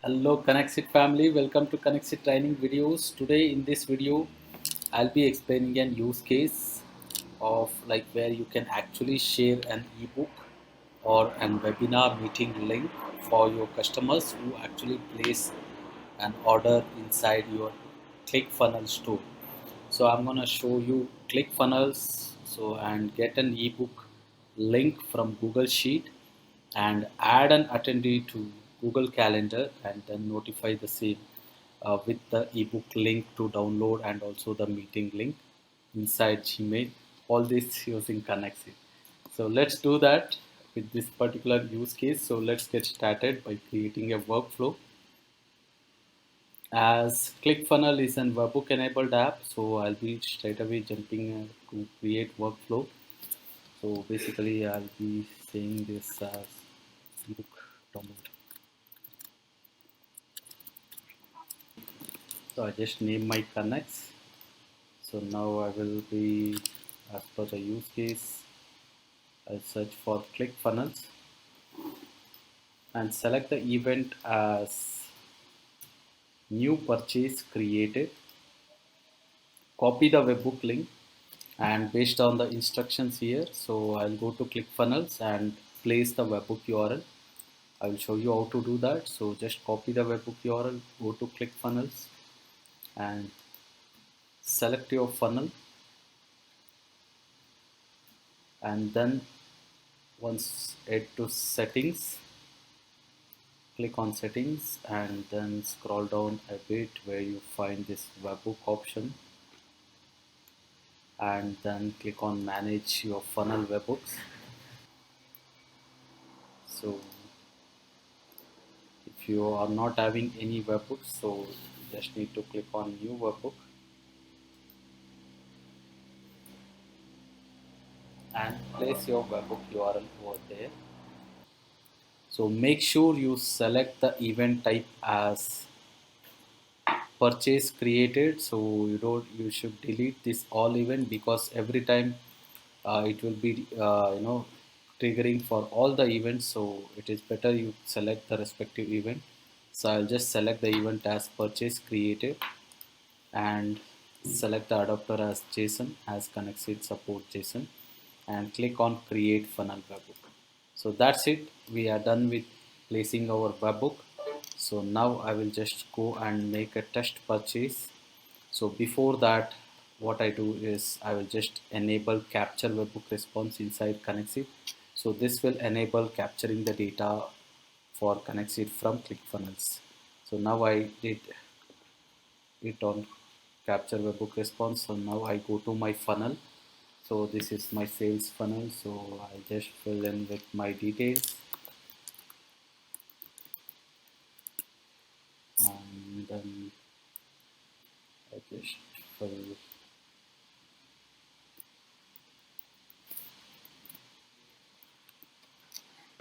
Hello KonnectzIT family, welcome to KonnectzIT training videos. Today in this video, I'll be explaining an use case of like where you can actually share an ebook or an webinar meeting link for your customers who actually place an order inside your ClickFunnels store. So I'm gonna show you ClickFunnels and get an ebook link from Google Sheet and add an attendee to Google Calendar and then notify the same with the ebook link to download and also the meeting link inside Gmail. All this using KonnectzIT. So let's do that with this particular use case. So let's get started by creating a workflow. As ClickFunnels is an webbook enabled app, so I'll be straight away jumping to create workflow. So basically, I'll be saying this as ebook download. So I just name my connects. So now I will be, as per the use case, I'll search for ClickFunnels and select the event as new purchase created. Copy the webbook link and based on the instructions here, so I'll go to ClickFunnels and place the webbook URL. I will show you how to do that. So just copy the webbook URL, go to ClickFunnels and select your funnel, and then once head to settings, click on settings and then scroll down a bit where you find this webbook option and then click on manage your funnel webbooks. So if you are not having any webbooks, so you just need to click on new webbook and place your webbook URL over there. So make sure you select the event type as purchase created, so you should delete this all event because every time it will be triggering for all the events, so it is better you select the respective event. So I'll just select the event as purchase created and select the adapter as JSON as KonnectzIT support JSON and click on create funnel webbook. So that's it, we are done with placing our webbook. So now I will just go and make a test purchase. So before that, what I do is I will just enable capture webbook response inside KonnectzIT. So this will enable capturing the data for KonnectzIT from ClickFunnels. So now I did it on capture webbook response. So now I go to my funnel. So this is my sales funnel. So I just fill in with my details and then I just fill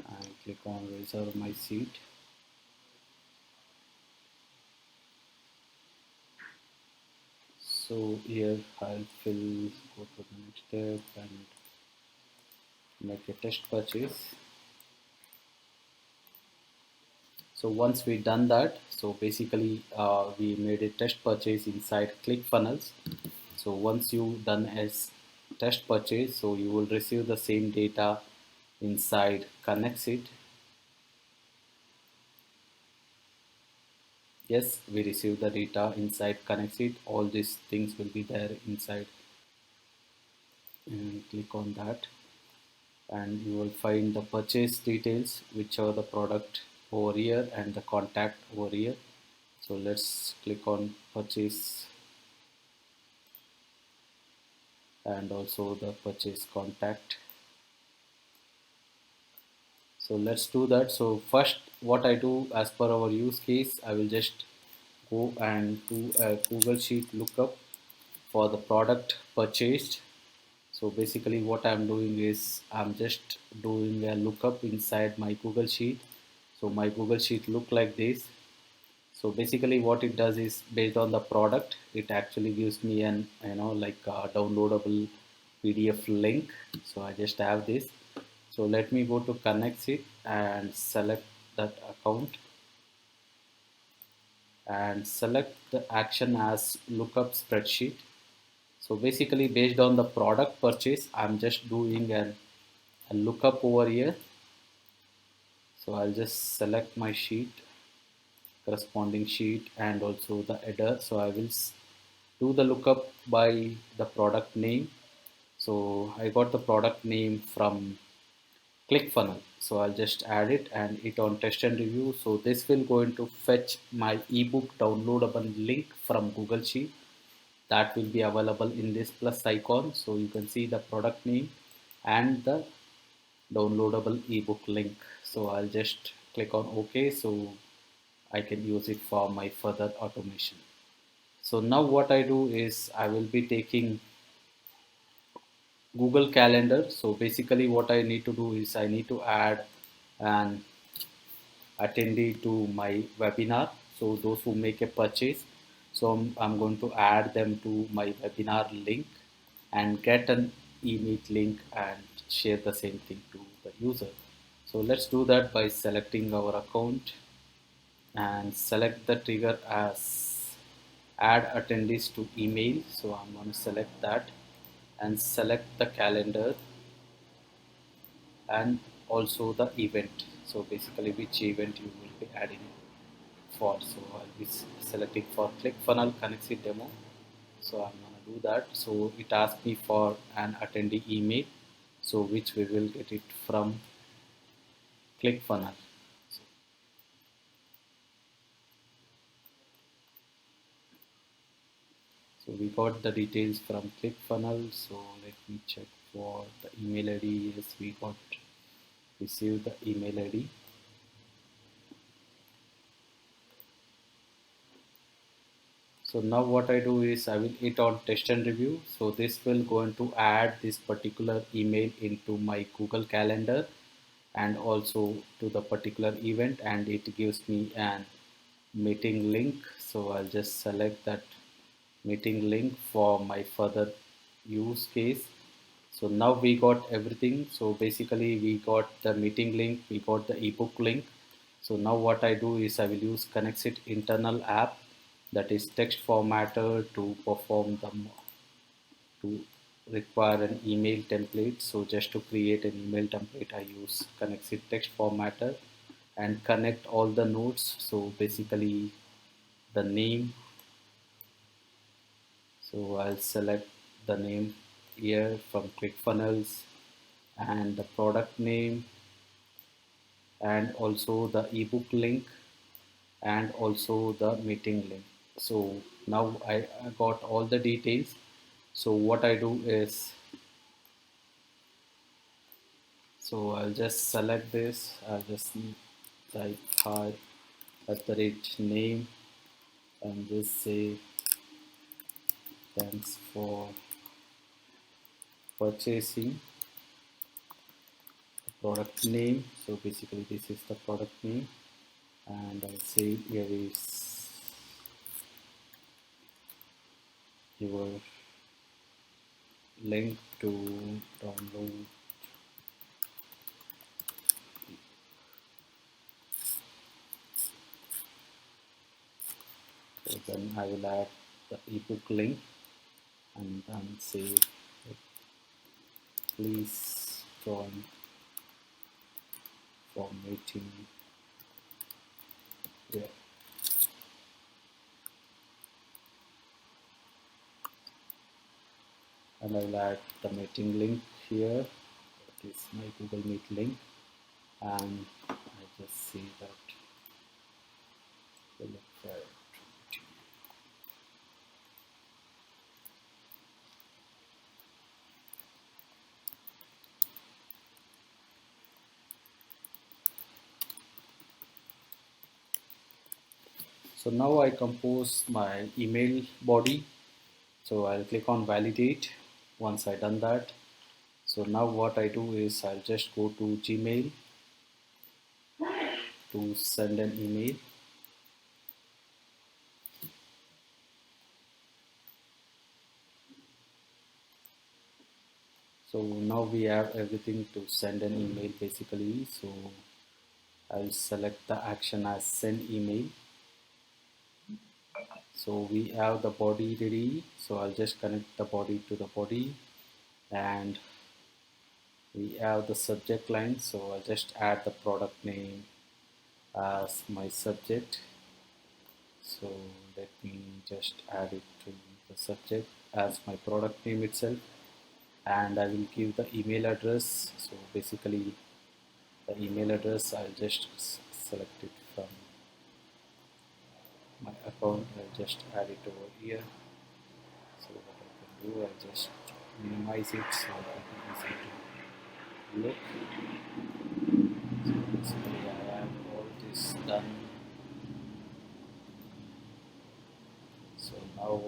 and click on reserve my seat. So here I'll fill, go to the next step and make a test purchase. So once we done that, so basically we made a test purchase inside ClickFunnels. So once you done as test purchase, so you will receive the same data inside KonnectzIT. Yes, we receive the data inside KonnectzIT. All these things will be there inside. And click on that and you will find the purchase details, which are the product over here and the contact over here. So let's click on purchase and also the purchase contact. So let's do that. So first what I do as per our use case, I will just go and do a Google Sheet lookup for the product purchased. So basically what I'm doing is I'm just doing a lookup inside my Google Sheet. So my Google Sheet look like this. So basically what it does is based on the product, it actually gives me an like a downloadable PDF link. So I just have this. So let me go to KonnectzIT and select that account. and select the action as lookup spreadsheet. So basically based on the product purchase, I'm just doing a lookup over here. So I'll just select my sheet, corresponding sheet, and also the header. So I will do the lookup by the product name. So I got the product name from ClickFunnels. So I'll just add it and hit on test and review. So this will going to fetch my ebook downloadable link from Google Sheet that will be available in this plus icon. So you can see the product name and the downloadable ebook link. So I'll just click on OK. So I can use it for my further automation. So now what I do is I will be taking Google Calendar. So basically what I need to do is I need to add an attendee to my webinar. So those who make a purchase, so I'm going to add them to my webinar link and get an email link and share the same thing to the user. So let's do that by selecting our account and select the trigger as add attendees to email. So I'm going to select that and select the calendar and also the event. So basically which event you will be adding for. So I'll be selecting for ClickFunnels KonnectzIT demo. So I'm gonna do that. So it asks me for an attendee email. So which we will get it from ClickFunnels. So, so we got the details from ClickFunnels. So let me check for the email ID. Yes, we got received the email ID. So now what I do is I will hit on test and review. So this will going to add this particular email into my Google Calendar and also to the particular event, and it gives me an meeting link. So I'll just select that meeting link for my further use case. So now we got everything. So basically we got the meeting link, we got the ebook link. So now what I do is I will use KonnectzIT internal app, that is text formatter, to perform the to require an email template. So just to create an email template, I use KonnectzIT text formatter and connect all the nodes. So basically the name, so I'll select the name here from ClickFunnels and the product name and also the ebook link and also the meeting link. So now I got all the details. So what I do is, so I'll just select this. I'll just type hi at the rate name and just say thanks for purchasing the product name. So basically this is the product name, and I'll say here is your link to download. So then I will add the ebook link and then say please join for meeting here. And I will add the meeting link here. That is my Google Meet link, and I just see that we look for it. So now I compose my email body. So I'll click on validate once I done that. So now what I do is I'll just go to Gmail to send an email. So now we have everything to send an email basically. So I'll select the action as send email. So we have the body ready, so I'll just connect the body to the body, and we have the subject line, so I'll just add the product name as my subject. So let me just add it to the subject as my product name itself, and I will give the email address. So basically the email address, I'll just select it from my account. I'll just add it over here. So what I can do, I'll just minimize it so it will be easy to look. So basically I have all this done. So now,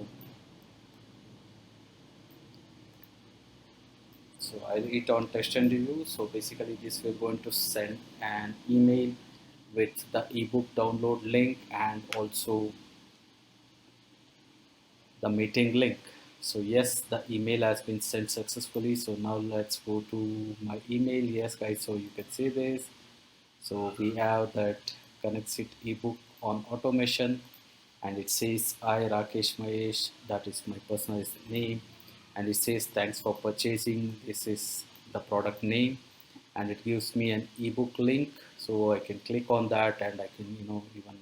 so I'll hit on test and review. So basically this we're going to send an email with the ebook download link and also the meeting link. So yes, the email has been sent successfully. So now let's go to my email. Yes guys, so you can see this. So we have that KonnectzIT ebook on automation, and it says I Rakesh Mahesh, that is my personal name, and it says thanks for purchasing. This is the product name, and it gives me an ebook link, so I can click on that and I can even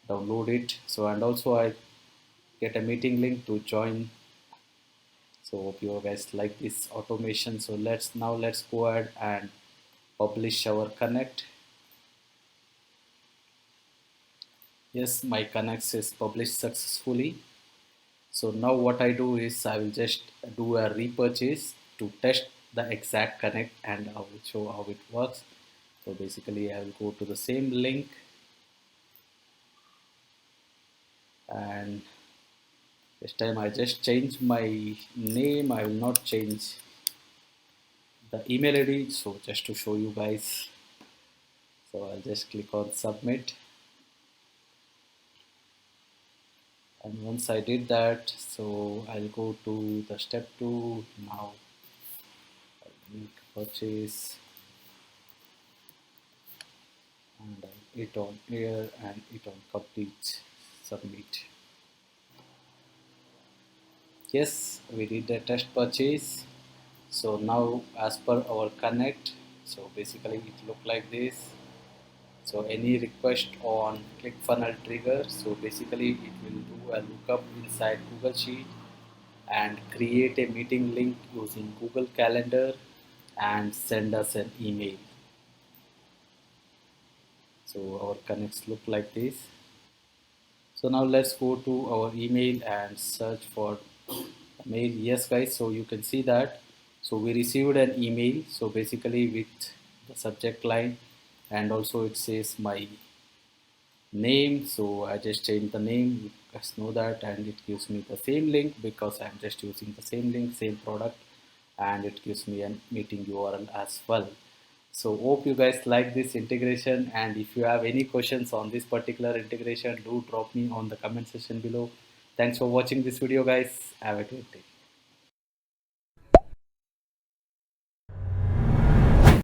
download it. So and also I get a meeting link to join. So hope you guys like this automation. So let's go ahead and publish our connect. Yes, my connects is published successfully. So now what I do is I will just do a repurchase to test the exact connect, and I will show how it works. So basically I will go to the same link, and this time I just change my name. I will not change the email ID. So just to show you guys, so I'll just click on submit. And once I did that, so I'll go to the step 2. Now I'll make purchase, and I'll hit on here and hit on complete submit. Yes, we did the test purchase. So now as per our connect, so basically it look like this. So any request on ClickFunnels trigger, so basically it will do a lookup inside Google Sheet and create a meeting link using Google Calendar and send us an email. So our connects look like this. So now let's go to our email and search for mail. Yes guys, so you can see that. So we received an email. So basically with the subject line, and also it says my name. So I just changed the name, you guys know that, and it gives me the same link because I'm just using the same link, same product, and it gives me a meeting URL as well. So hope you guys like this integration, and if you have any questions on this particular integration, do drop me on the comment section below. Thanks for watching this video guys. Have a great day.